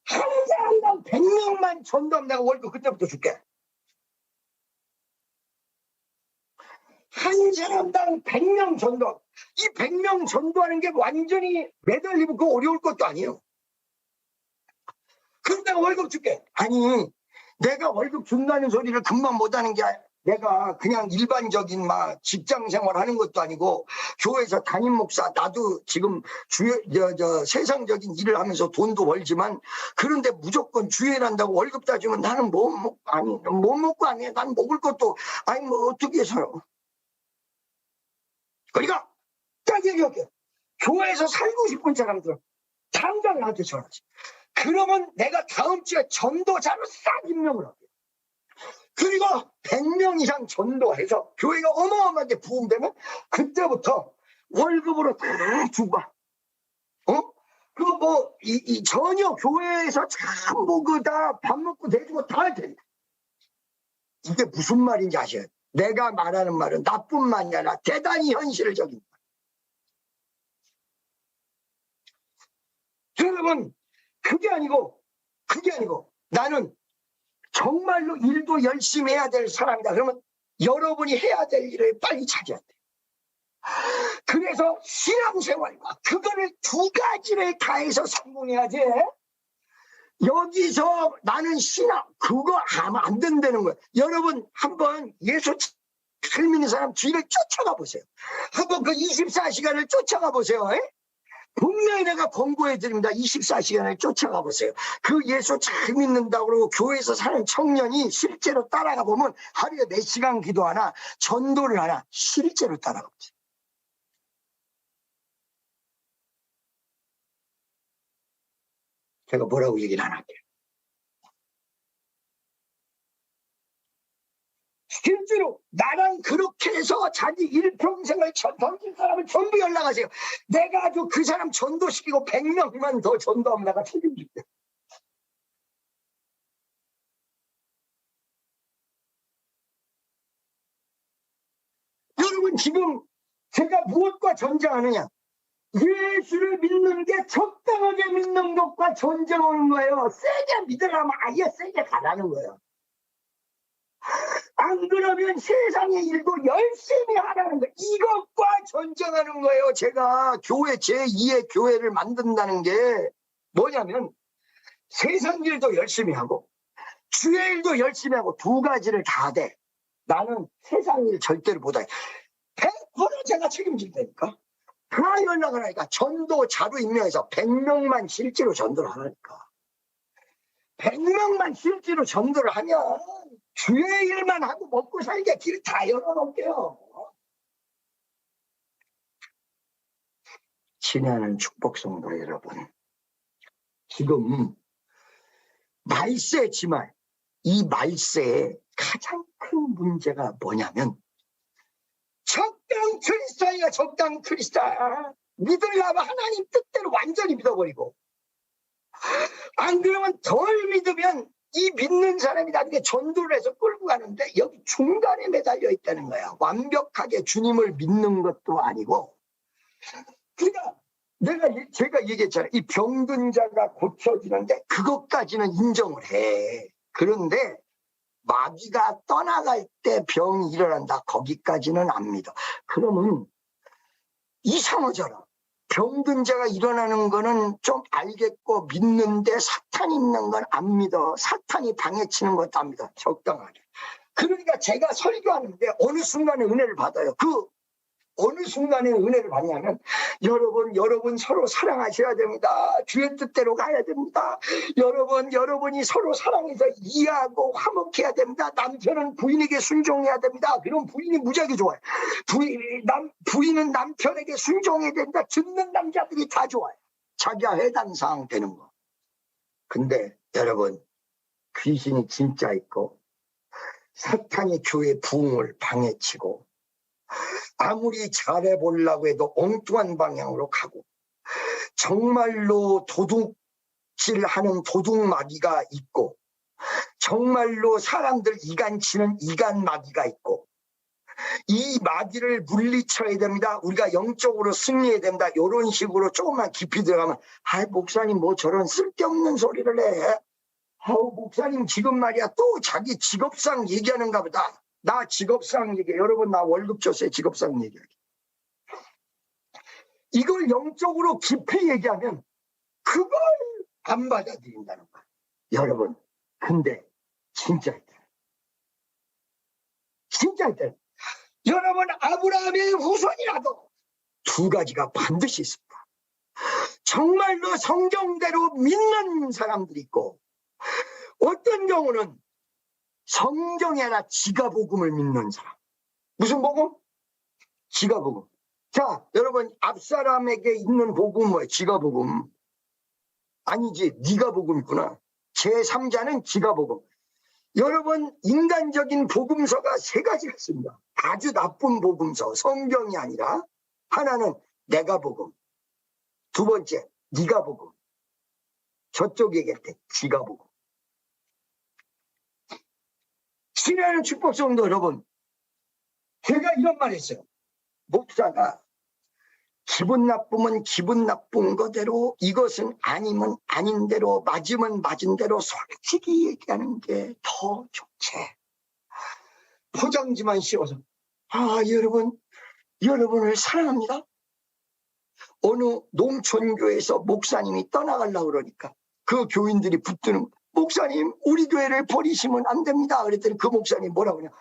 한 사람당 100명만 전도하면 내가 월급 그때부터 줄게. 한 사람당 100명 전도. 이 100명 전도하는 게 완전히 매달리면 그거 어려울 것도 아니에요. 그럼 내가 월급 줄게. 아니, 내가 월급 준다는 소리를 금방 못하는 게 내가 그냥 일반적인 막 직장 생활 하는 것도 아니고 교회에서 담임 목사, 나도 지금 세상적인 일을 하면서 돈도 벌지만 그런데 무조건 주일 한다고 월급 따주면 나는 못 먹고 안 해. 난 먹을 것도 아니 뭐 어떻게 해서요. 그러니까 딱 얘기할게요. 교회에서 살고 싶은 사람들 당장 나한테 전화하지. 그러면 내가 다음 주에 전도자로 싹 임명을 할게요. 그리고 100명 이상 전도해서 교회가 어마어마하게 부흥되면 그때부터 월급으로 다 주고. 그거 뭐 전혀 교회에서 전부 다 밥 먹고 대주고 다 할 테니까. 이게 무슨 말인지 아셔요? 내가 말하는 말은 나뿐 말이 아니라 대단히 현실적인 말. 여러분, 그게 아니고 나는 정말로 일도 열심히 해야 될 사람이다. 그러면 여러분이 해야 될 일을 빨리 찾아야 돼. 그래서 신앙생활과 그거를 두 가지를 다해서 성공해야지. 여기서 나는 신앙 그거 하면 안 된다는 거예요. 여러분 한번 예수 잘 믿는 사람 뒤를 쫓아가 보세요. 한번 그 24시간을 쫓아가 보세요. 분명히 내가 권고해 드립니다. 24시간을 쫓아가 보세요. 그 예수 잘 믿는다고 그러고 교회에서 사는 청년이 실제로 따라가 보면 하루에 몇 시간 기도하나 전도를 하나 실제로 따라가 보세요. 제가 뭐라고 얘기를 안 할게요. 실제로 나랑 그렇게 해서 자기 일평생을 던진 사람을 전부 연락하세요. 내가 아주 그 사람 전도시키고 100명만 더 전도하면 내가 책임질게. 여러분 지금 제가 무엇과 전쟁하느냐? 예수를 믿는 게 적당하게 믿는 것과 전쟁하는 거예요. 세게 믿으라면 아예 세게 가라는 거예요. 안 그러면 세상의 일도 열심히 하라는 거예요. 이것과 전쟁하는 거예요. 제가 교회 제2의 교회를 만든다는 게 뭐냐면 세상 일도 열심히 하고 주의 일도 열심히 하고 두 가지를 다 돼. 나는 세상 일 절대로 못해. 100% 제가 책임질 테니까. 다 연락을 하니까 전도자로 임명해서 100명만 실제로 전도를 하니까 100명만 실제로 전도를 하면 주의 일만 하고 먹고 살게 길 다 열어놓을게요. 친애하는 축복성도 여러분, 지금 말세지만 이 말세의 가장 큰 문제가 뭐냐면 적당 크리스찬이야. 적당 크리스찬 믿으려면 하나님 뜻대로 완전히 믿어버리고, 안 그러면 덜 믿으면 이 믿는 사람이 나중에 전도를 해서 끌고 가는데 여기 중간에 매달려 있다는 거야. 완벽하게 주님을 믿는 것도 아니고. 그러니까 제가 얘기했잖아요. 이 병든 자가 고쳐지는데 그것까지는 인정을 해. 그런데 마귀가 떠나갈 때 병이 일어난다, 거기까지는 안 믿어. 그러면 이상하잖아. 병든 자가 일어나는 거는 좀 알겠고 믿는데 사탄 있는 건 안 믿어. 사탄이 방해치는 것도 안 믿어. 적당하게. 그러니까 제가 설교하는데 어느 순간에 은혜를 받아요. 그 어느 순간에 은혜를 받냐면, 여러분 서로 사랑하셔야 됩니다. 주의 뜻대로 가야 됩니다. 여러분이 서로 사랑해서 이해하고 화목해야 됩니다. 남편은 부인에게 순종해야 됩니다. 그럼 부인이 무지하게 좋아요. 부인은 남편에게 순종해야 된다. 듣는 남자들이 다 좋아요. 자기가 해당 사항 되는 거. 근데 여러분, 귀신이 진짜 있고 사탄이 교회 부흥을 방해치고 아무리 잘해보려고 해도 엉뚱한 방향으로 가고, 정말로 도둑질하는 도둑마귀가 있고, 정말로 사람들 이간치는 이간마귀가 있고, 이 마귀를 물리쳐야 됩니다. 우리가 영적으로 승리해야 됩니다. 이런 식으로 조금만 깊이 들어가면, 목사님 뭐 저런 쓸데없는 소리를 해. 목사님 지금 말이야 또 자기 직업상 얘기하는가 보다. 나 직업상 얘기해. 여러분, 나 월급 줬어요. 직업상 얘기하게. 이걸 영적으로 깊이 얘기하면 그걸 안 받아들인다는 거야. 여러분, 근데 진짜 있다. 진짜 있다. 여러분, 아브라함의 후손이라도 두 가지가 반드시 있습니다. 정말로 성경대로 믿는 사람들이 있고, 어떤 경우는 성경이 아니라 지가복음을 믿는 사람. 무슨 복음? 지가복음. 자, 여러분, 앞사람에게 있는 복음 뭐예요? 지가복음. 아니지, 네가 복음 있구나. 제3자는 지가복음. 여러분, 인간적인 복음서가 세 가지가 있습니다. 아주 나쁜 복음서, 성경이 아니라. 하나는 내가 복음, 두 번째 네가 복음, 저쪽 얘기할 때 지가 복음. 친애하는 축복성도 여러분, 제가 이런 말 했어요. 목사가 기분 나쁘면 기분 나쁜 거대로, 이것은 아니면 아닌 대로, 맞으면 맞은 대로 솔직히 얘기하는 게 더 좋지. 포장지만 씌워서 여러분을 사랑합니다. 어느 농촌교회에서 목사님이 떠나가려고 그러니까 그 교인들이 붙드는, 목사님 우리 교회를 버리시면 안 됩니다. 그랬더니 그 목사님 뭐라고 그러냐,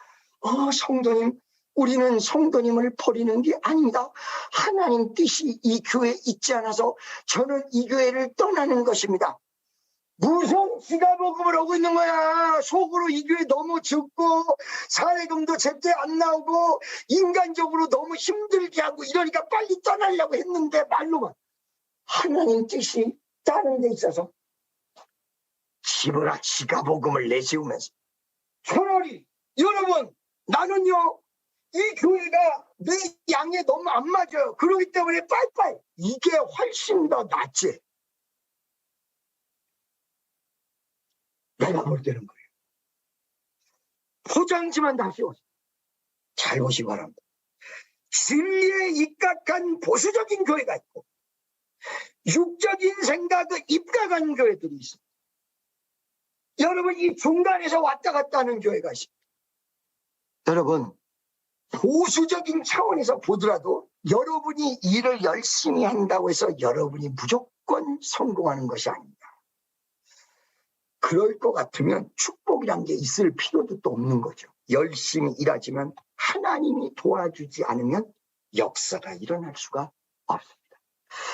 성도님, 우리는 성도님을 버리는 게 아닙니다. 하나님 뜻이 이 교회에 있지 않아서 저는 이 교회를 떠나는 것입니다. 무슨 지가복음을 하고 있는 거야. 속으로 이 교회 너무 죽고 사례금도 제때 안 나오고 인간적으로 너무 힘들게 하고 이러니까 빨리 떠나려고 했는데 말로만 하나님 뜻이 다른 데 있어서 집어라 지가복음을 내세우면서, 차라리 여러분, 나는요 이 교회가 내 양에 너무 안 맞아요. 그러기 때문에 빠이빠이, 이게 훨씬 더 낫지. 내가 볼 때는 거예요. 포장지만 다 씌워서 잘 보시기 바랍니다. 진리에 입각한 보수적인 교회가 있고 육적인 생각에 입각한 교회들이 있습니다. 여러분, 이 중간에서 왔다 갔다 하는 교회가 있습니다. 여러분, 보수적인 차원에서 보더라도 여러분이 일을 열심히 한다고 해서 여러분이 무조건 성공하는 것이 아닙니다. 그럴 것 같으면 축복이란 게 있을 필요도 또 없는 거죠. 열심히 일하지만 하나님이 도와주지 않으면 역사가 일어날 수가 없습니다.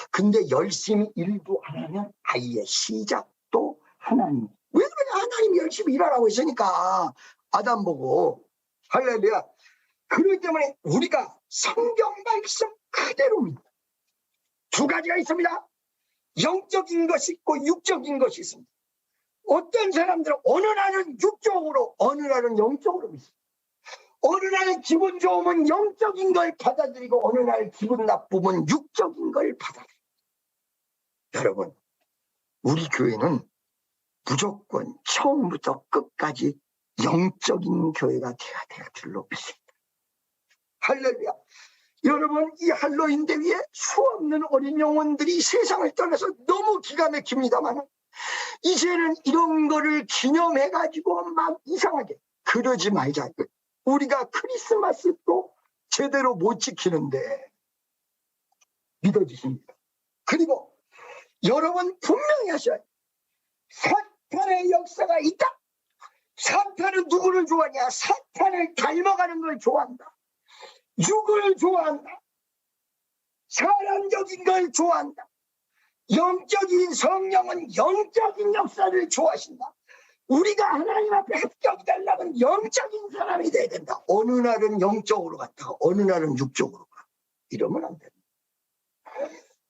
근데 열심히 일도 안 하면 아예 시작도 하나님. 왜 그러냐? 하나님이 열심히 일하라고 했으니까. 아담 보고. 할렐루야. 그렇기 때문에 우리가 성경 말씀 그대로 믿다. 두 가지가 있습니다. 영적인 것이 있고 육적인 것이 있습니다. 어떤 사람들은 어느 날은 육적으로 어느 날은 영적으로 믿습니다. 어느 날 기분 좋으면 영적인 걸 받아들이고 어느 날 기분 나쁘면 육적인 걸 받아들입니다. 여러분, 우리 교회는 무조건 처음부터 끝까지 영적인 교회가 돼야 될로 믿습니다. 할렐루야. 여러분, 이 할로윈 대회에 수없는 어린 영혼들이 세상을 떠나서 너무 기가 막힙니다만 이제는 이런 거를 기념해가지고 막 이상하게 그러지 말자. 우리가 크리스마스도 제대로 못 지키는데 믿어지십니까? 그리고 여러분 분명히 하셔야 돼요. 사탄의 역사가 있다. 사탄은 누구를 좋아하냐? 사탄을 닮아가는 걸 좋아한다. 육을 좋아한다. 사람적인 걸 좋아한다. 영적인 성령은 영적인 역사를 좋아하신다. 우리가 하나님 앞에 합격이 되려면 영적인 사람이 돼야 된다. 어느 날은 영적으로 갔다가 어느 날은 육적으로 가. 이러면 안 된다.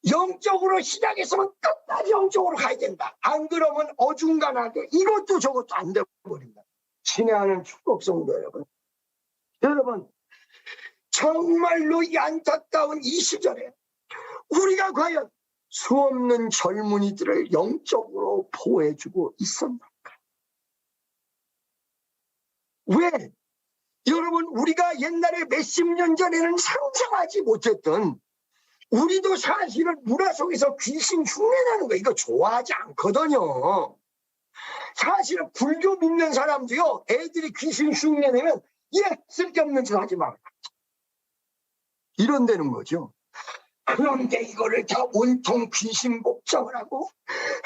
영적으로 시작했으면 끝까지 영적으로 가야 된다. 안 그러면 어중간하게 이것도 저것도 안 돼버린다. 친애하는 축복 성도 여러분. 여러분, 정말로 이 안타까운 이 시절에 우리가 과연 수없는 젊은이들을 영적으로 보호해주고 있었는가? 왜? 여러분, 우리가 옛날에 몇십 년 전에는 상상하지 못했던 우리도 사실은 문화 속에서 귀신 흉내내는 거 이거 좋아하지 않거든요. 사실은 불교 믿는 사람도요, 애들이 귀신 흉내내면 쓸데없는 짓 하지 마. 이런다는 거죠. 그런데 이거를 다 온통 귀신 복장을 하고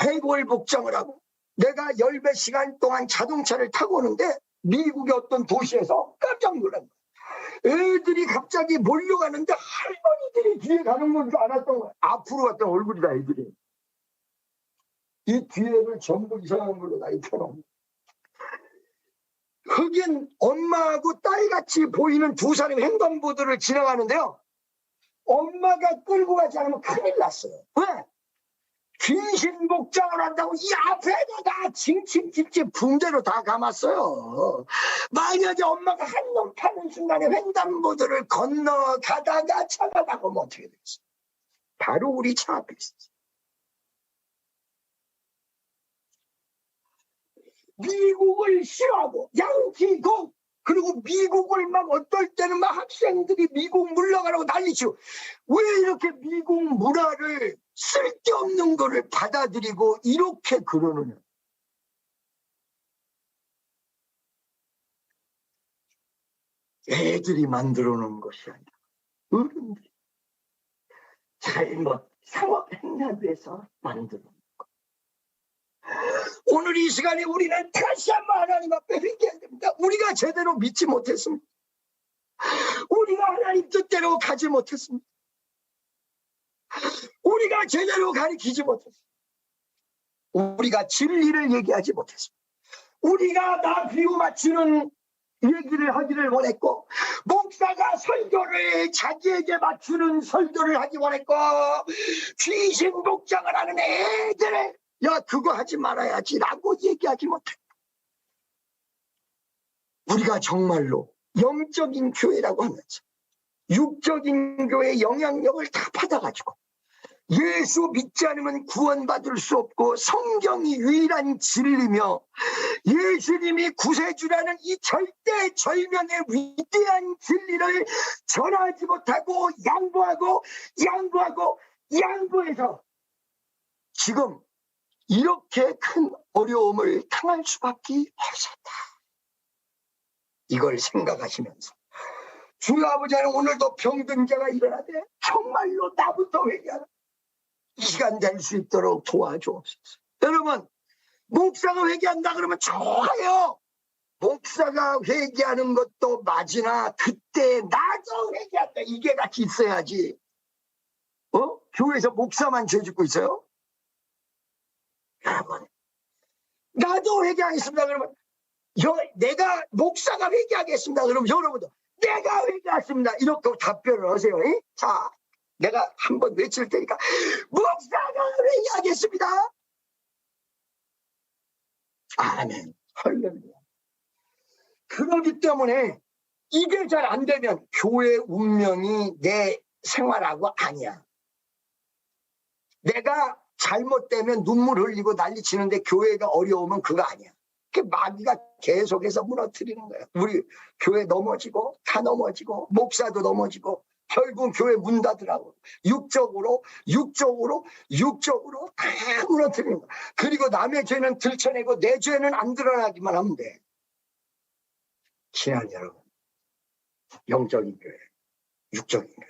해골 복장을 하고 내가 열몇 시간 동안 자동차를 타고 오는데 미국의 어떤 도시에서 깜짝 놀란 거야. 애들이 갑자기 몰려가는데 할머니들이 뒤에 가는 건 줄 알았던 거야. 앞으로 갔던 얼굴이다 애들이. 이 뒤에를 전부 이상한 걸로 다 입혀놓은 거야. 흑인 엄마하고 딸같이 보이는 두 사람의 횡단보도를 지나가는데요. 엄마가 끌고 가지 않으면 큰일 났어요. 왜? 귀신 복장을 한다고 이 앞에도 다 칭칭칭칭 붕대로 다 감았어요. 만약에 엄마가 한눈 파는 순간에 횡단보도를 건너가다가 차가 나가면 어떻게 되겠어요? 바로 우리 차 앞에 있었어요. 미국을 싫어하고 양키고 그리고 미국을 막 어떨 때는 막 학생들이 미국 물러가라고 난리치고 왜 이렇게 미국 문화를 쓸데없는 거를 받아들이고 이렇게 그러느냐. 애들이 만들어 놓은 것이 아니라 어른들이 잘못 상업행사에서 만들어 놓은 것. 오늘 이 시간에 우리는 다시 한번 하나님 앞에 회개해야 됩니다. 우리가 제대로 믿지 못했습니다. 우리가 하나님 뜻대로 가지 못했습니다. 우리가 제대로 가르치지 못했습니다. 우리가 진리를 얘기하지 못했습니다. 우리가 나 비유 맞추는 얘기를 하기를 원했고 목사가 설교를 자기에게 맞추는 설교를 하기 원했고 귀신 복장을 하는 애들을 야 그거 하지 말아야지 라고 얘기하지 못했다. 우리가 정말로 영적인 교회라고 하면서 육적인 교회의 영향력을 다 받아가지고 예수 믿지 않으면 구원받을 수 없고 성경이 유일한 진리며 예수님이 구세주라는 이 절대절명의 위대한 진리를 전하지 못하고 양보해서 지금 이렇게 큰 어려움을 당할 수밖에 없었다. 이걸 생각하시면서 주여 아버지 하나님 오늘도 병든 자가 일어나되 정말로 나부터 회개하라. 이 시간 될 수 있도록 도와주옵소서. 여러분 목사가 회개한다 그러면 좋아요. 목사가 회개하는 것도 맞으나 그때 나도 회개한다 이게 같이 있어야지. 교회에서 목사만 죄 짓고 있어요? 여러분 나도 회개하겠습니다 그러면 내가 목사가 회개하겠습니다 그러면 여러분도 내가 회개하겠습니다 이렇게 답변을 하세요. 자 내가 한번 외칠 테니까 목사님을 이야기했습니다. 아멘. 할렐루야. 그러기 때문에 이게 잘 안 되면 교회 운명이 내 생활하고 아니야. 내가 잘못되면 눈물 흘리고 난리 치는데 교회가 어려우면 그거 아니야. 그 마귀가 계속해서 무너뜨리는 거야. 우리 교회 넘어지고 다 넘어지고 목사도 넘어지고 결국 교회 문 닫으라고 육적으로 다 무너뜨리는 거야. 그리고 남의 죄는 들춰내고 내 죄는 안 드러나기만 하면 돼. 친한 여러분, 영적인 교회, 육적인 교회,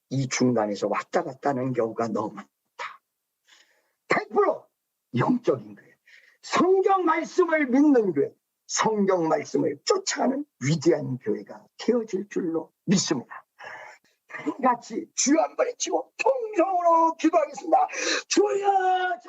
이 중간에서 왔다 갔다 하는 경우가 너무 많다. 100% 영적인 교회, 성경 말씀을 믿는 교회, 성경 말씀을 쫓아가는 위대한 교회가 되어질 줄로 믿습니다. 같이 주여 한번 외치고 통성으로 기도하겠습니다. 주여,